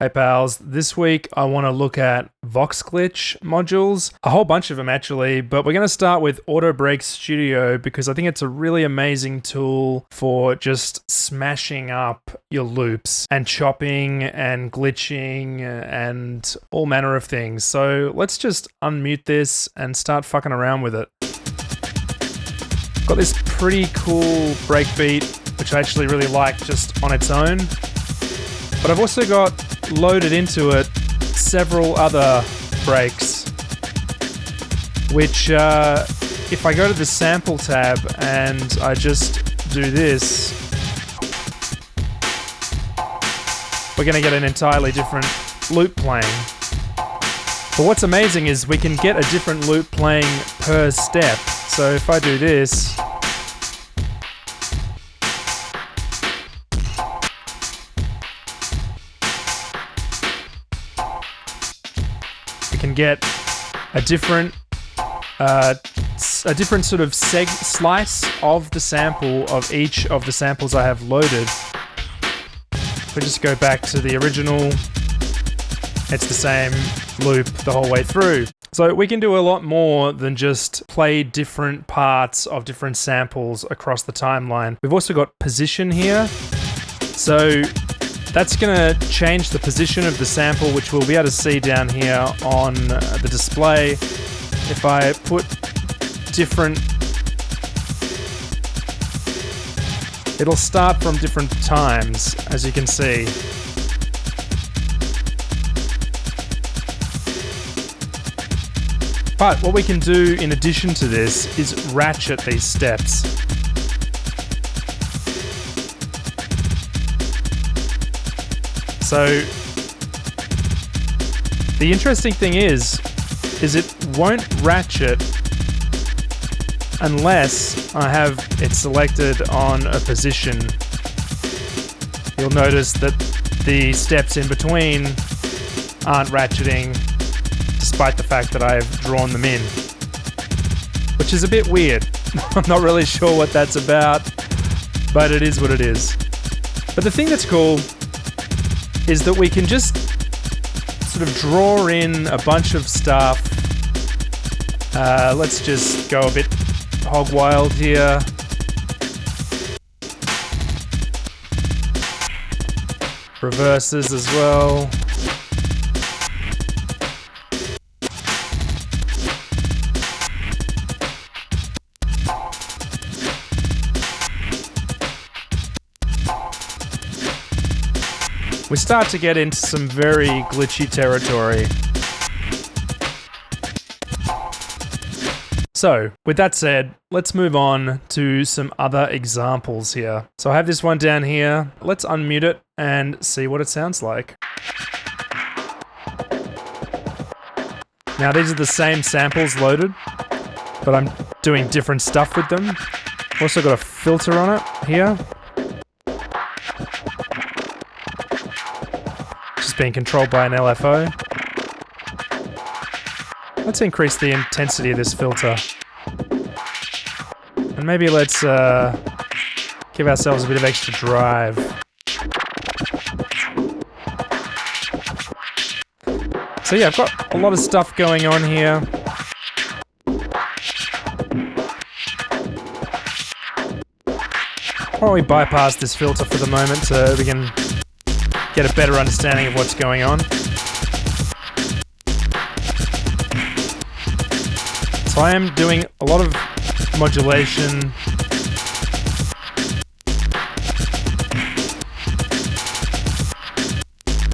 Hey pals, this week I want to look at Voxglitch modules, a whole bunch of them actually, but we're going to start with AutoBreak Studio because I think it's a really amazing tool for just smashing up your loops and chopping and glitching and all manner of things. So let's just unmute this and start fucking around with it. Got this pretty cool breakbeat, which I actually really like just on its own, but I've also got loaded into it several other breaks, which if I go to the sample tab and I just do this, we're going to get an entirely different loop playing. But what's amazing is we can get a different loop playing per step. So if I do this, can get a different sort of slice of the sample of each of the samples I have loaded. If we just go back to the original, it's the same loop the whole way through. So we can do a lot more than just play different parts of different samples across the timeline. We've also got position here. So that's going to change the position of the sample, which we'll be able to see down here on the display. If I put different, it'll start from different times, as you can see. But what we can do in addition to this is ratchet these steps. So the interesting thing is it won't ratchet unless I have it selected on a position. You'll notice that the steps in between aren't ratcheting despite the fact that I've drawn them in, which is a bit weird. I'm not really sure what that's about, but it is what it is. But the thing that's cool is that we can just sort of draw in a bunch of stuff. Let's just go a bit hog wild here. Reverses as well. We start to get into some very glitchy territory. So, with that said, let's move on to some other examples here. So I have this one down here. Let's unmute it and see what it sounds like. Now these are the same samples loaded, but I'm doing different stuff with them. Also got a filter on it here. Being controlled by an LFO. Let's increase the intensity of this filter. And maybe let's give ourselves a bit of extra drive. So yeah, I've got a lot of stuff going on here. Why don't we bypass this filter for the moment so we can get a better understanding of what's going on. So I am doing a lot of modulation.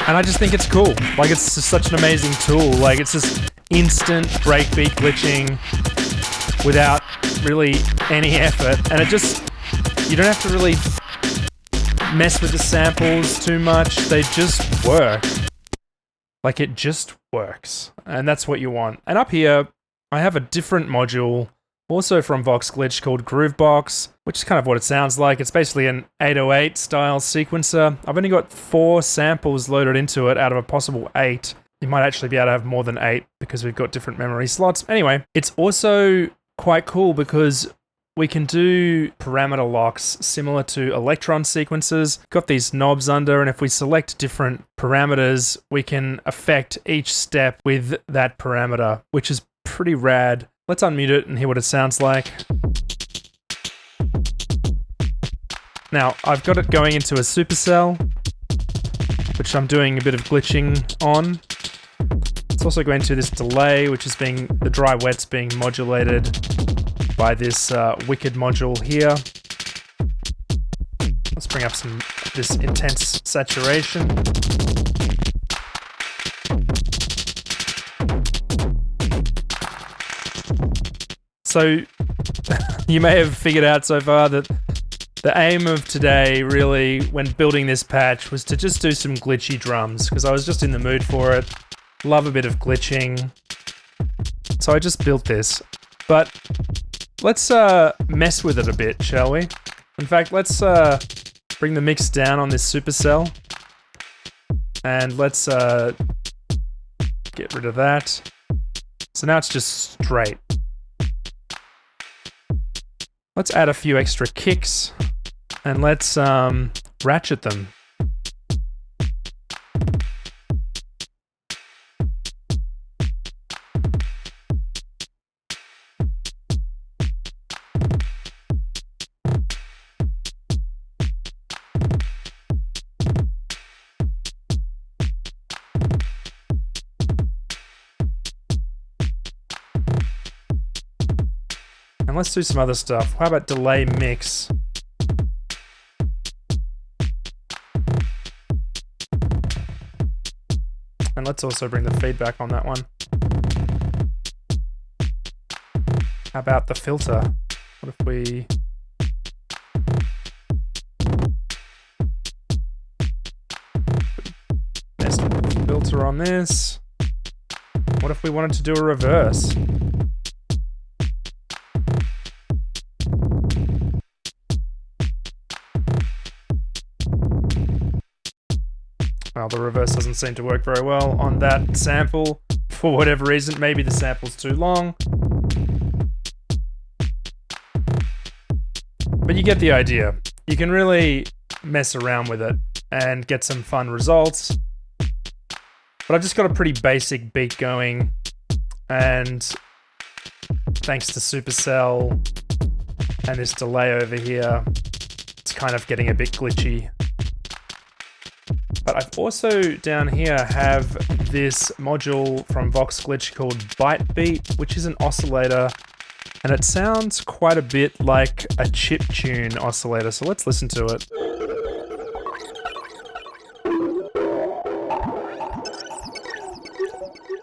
And I just think it's cool. Like, it's just such an amazing tool. Like, it's just instant breakbeat glitching without really any effort. And it just, you don't have to really mess with the samples too much. They just work. Like, it just works. And that's what you want. And up here, I have a different module, also from Voxglitch, called Groovebox, which is kind of what it sounds like. It's basically an 808 style sequencer. I've only got 4 samples loaded into it out of a possible 8. You might actually be able to have more than 8 because we've got different memory slots. Anyway, it's also quite cool because we can do parameter locks similar to electron sequences. Got these knobs under, and if we select different parameters, we can affect each step with that parameter, which is pretty rad. Let's unmute it and hear what it sounds like. Now, I've got it going into a supercell, which I'm doing a bit of glitching on. It's also going to this delay, which is the dry wet's being modulated by this wicked module here. Let's bring up this intense saturation. So you may have figured out so far that the aim of today, really, when building this patch, was to just do some glitchy drums, because I was just in the mood for it. Love a bit of glitching. So I just built this. But let's mess with it a bit, shall we? In fact, let's bring the mix down on this supercell. And let's get rid of that. So now it's just straight. Let's add a few extra kicks. And let's ratchet them. And let's do some other stuff. How about delay mix? And let's also bring the feedback on that one. How about the filter? What if we... Mess with the filter on this. What if we wanted to do a reverse? Well, the reverse doesn't seem to work very well on that sample for whatever reason. Maybe the sample's too long. But you get the idea. You can really mess around with it and get some fun results. But I've just got a pretty basic beat going, and thanks to supercell and this delay over here, it's kind of getting a bit glitchy. But I've also down here have this module from Voxglitch called Bytebeat, which is an oscillator, and it sounds quite a bit like a chiptune oscillator. So let's listen to it.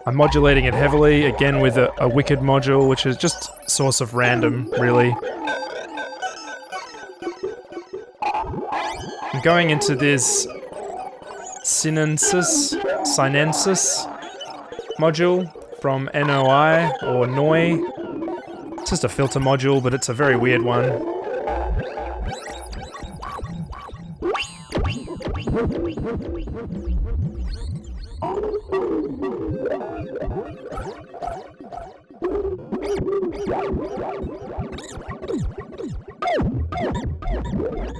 I'm modulating it heavily, again with a wicked module, which is just source of random, really. I'm going into this sinensis module from NOI or NOI. It's just a filter module, but it's a very weird one.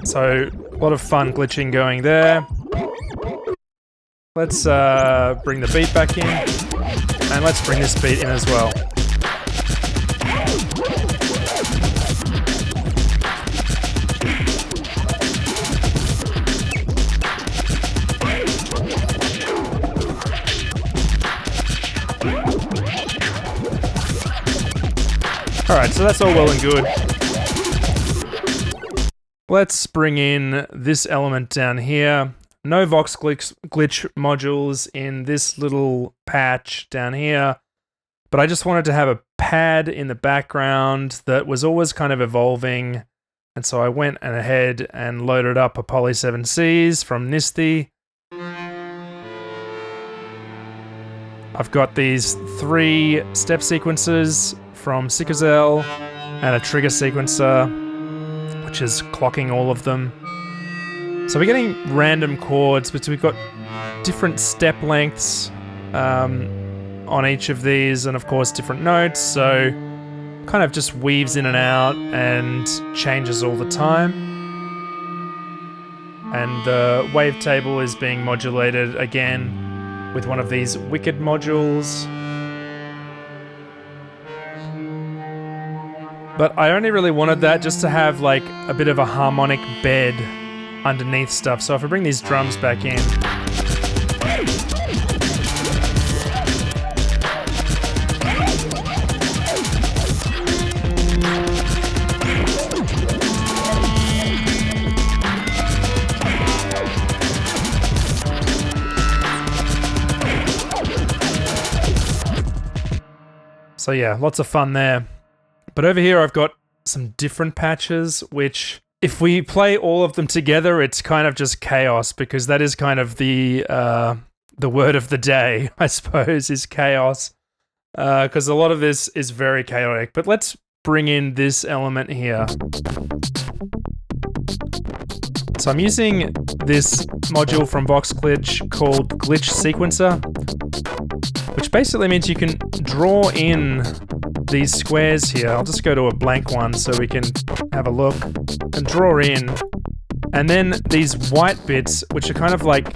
So, a lot of fun glitching going there. Let's bring the beat back in, and let's bring this beat in as well. Alright, so that's all well and good. Let's bring in this element down here. No Voxglitch modules in this little patch down here, but I just wanted to have a pad in the background that was always kind of evolving, and so I went ahead and loaded up a Poly 7Cs from Nisty. I've got these 3 step sequences from Sikazel and a trigger sequencer, which is clocking all of them. So we're getting random chords, but we've got different step lengths on each of these, and of course different notes. So kind of just weaves in and out and changes all the time. And the wavetable is being modulated again with one of these wicked modules. But I only really wanted that just to have like a bit of a harmonic bed underneath stuff. So if I bring these drums back in, so yeah, lots of fun there. But over here I've got some different patches, which if we play all of them together, it's kind of just chaos, because that is kind of the word of the day, I suppose, is chaos. Because a lot of this is very chaotic. But let's bring in this element here. So I'm using this module from Voxglitch called Glitch Sequencer, which basically means you can draw in these squares here. I'll just go to a blank one so we can have a look and draw in. And then these white bits, which are kind of like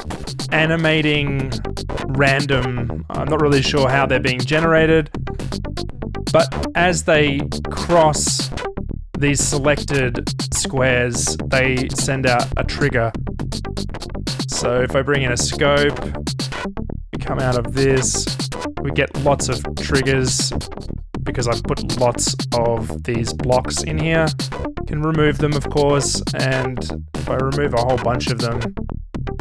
animating random, I'm not really sure how they're being generated, but as they cross these selected squares, they send out a trigger. So if I bring in a scope, we come out of this, we get lots of triggers because I've put lots of these blocks in here. Can remove them, of course, and if I remove a whole bunch of them,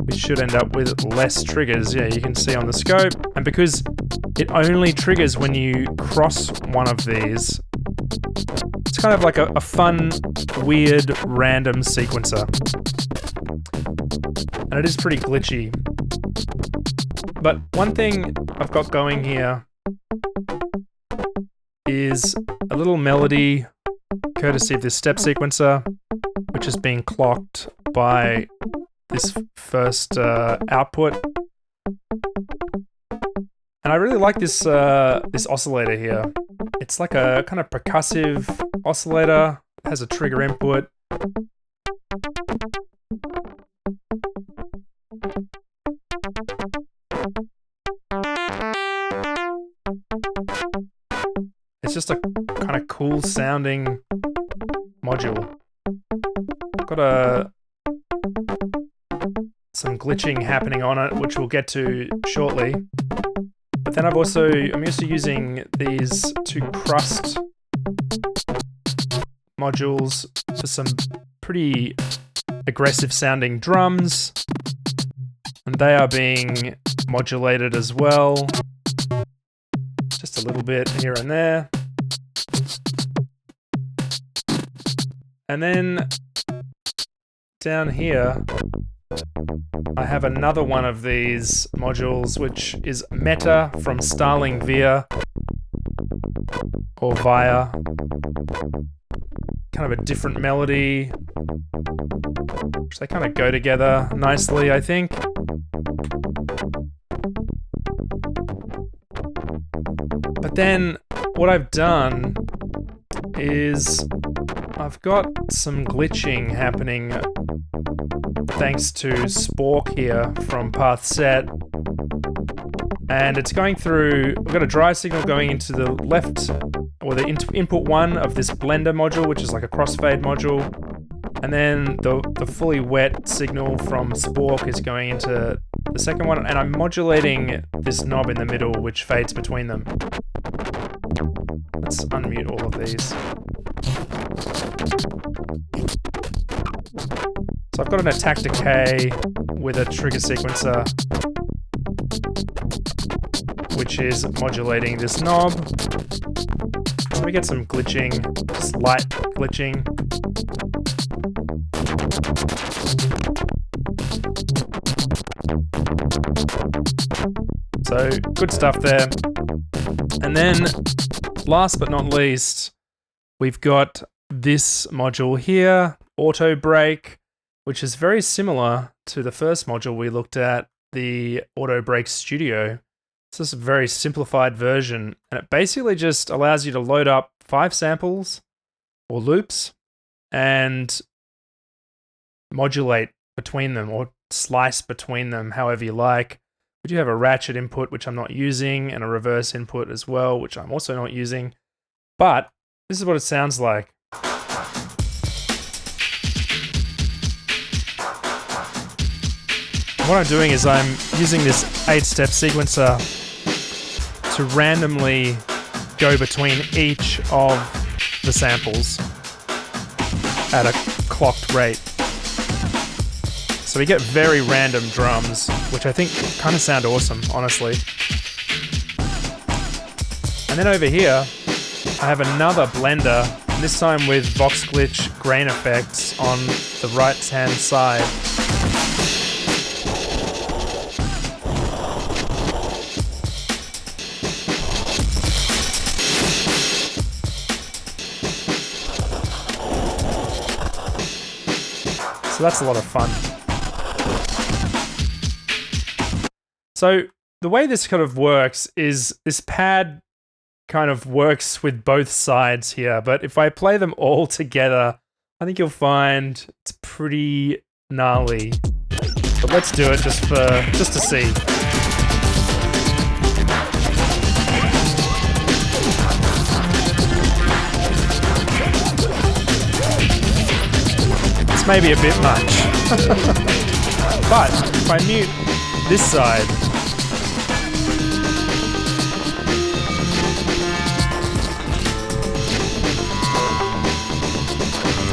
we should end up with less triggers. Yeah, you can see on the scope. And because it only triggers when you cross one of these, it's kind of like a fun, weird, random sequencer. And it is pretty glitchy. But one thing I've got going here is a little melody courtesy of this step sequencer, which is being clocked by this first output. And I really like this this oscillator here. It's like a kind of percussive oscillator, has a trigger input. It's just a kind of cool sounding module. Got some glitching happening on it, which we'll get to shortly. But then I'm also using these two crust modules for some pretty aggressive sounding drums. And they are being modulated as well. Just a little bit here and there. And then down here, I have another one of these modules, which is Meta from Starling Via, or Via. Kind of a different melody. So they kind of go together nicely, I think. But then what I've done is I've got some glitching happening thanks to Spork here from Path Set. And it's going through, we've got a dry signal going into the left, or the input one of this blender module, which is like a crossfade module. And then the fully wet signal from Spork is going into the second one, and I'm modulating this knob in the middle, which fades between them. Let's unmute all of these. So I've got an attack decay with a trigger sequencer, which is modulating this knob. We get some glitching, just light glitching. So good stuff there. And then last but not least, we've got this module here, AutoBreak, which is very similar to the first module we looked at, the AutoBreak Studio. It's just a very simplified version, and it basically just allows you to load up 5 samples or loops and modulate between them or slice between them however you like. We do have a ratchet input, which I'm not using, and a reverse input as well, which I'm also not using. But this is what it sounds like. What I'm doing is I'm using this 8-step sequencer to randomly go between each of the samples at a clocked rate. So we get very random drums, which I think kind of sound awesome, honestly. And then over here, I have another blender, this time with Voxglitch grain effects on the right-hand side. So that's a lot of fun. So the way this kind of works is this pad kind of works with both sides here, but if I play them all together, I think you'll find it's pretty gnarly. But let's do it just to see. It's maybe a bit much. But if I mute this side,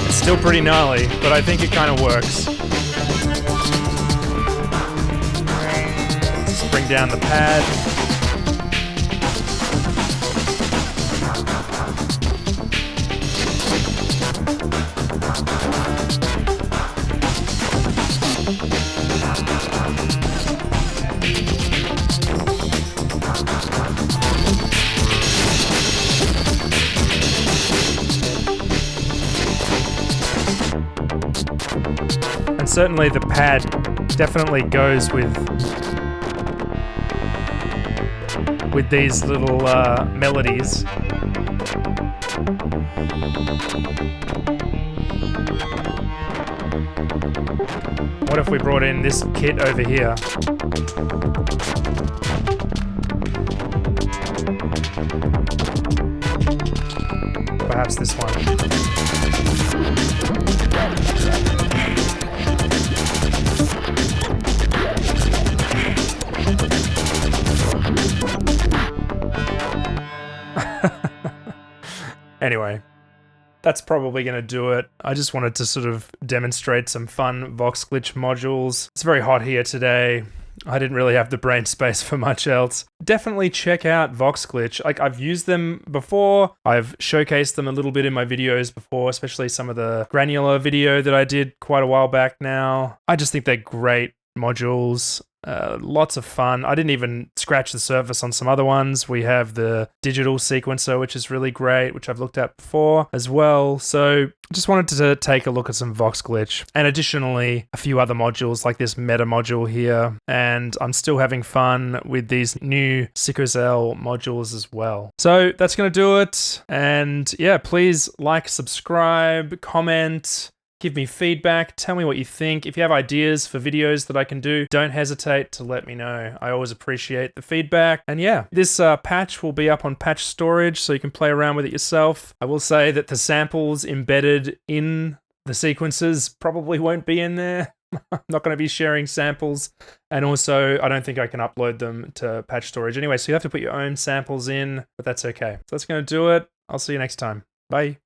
it's still pretty gnarly, but I think it kind of works. Just bring down the pad. And certainly the pad definitely goes with these little melodies. What if we brought in this kit over here? Perhaps this one. Anyway, that's probably going to do it. I just wanted to sort of demonstrate some fun Voxglitch modules. It's very hot here today. I didn't really have the brain space for much else. Definitely check out Voxglitch. Like, I've used them before. I've showcased them a little bit in my videos before, especially some of the granular video that I did quite a while back now. I just think they're great modules. Lots of fun. I didn't even scratch the surface on some other ones. We have the digital sequencer, which is really great, which I've looked at before as well. So just wanted to take a look at some Voxglitch, and additionally a few other modules like this meta module here. And I'm still having fun with these new Sickle modules as well. So that's going to do it. And yeah, please like, subscribe, comment, give me feedback, tell me what you think. If you have ideas for videos that I can do, don't hesitate to let me know. I always appreciate the feedback. And yeah, this patch will be up on patch storage, so you can play around with it yourself. I will say that the samples embedded in the sequences probably won't be in there. I'm not going to be sharing samples. And also, I don't think I can upload them to patch storage anyway, so you have to put your own samples in, but that's okay. So that's going to do it. I'll see you next time. Bye.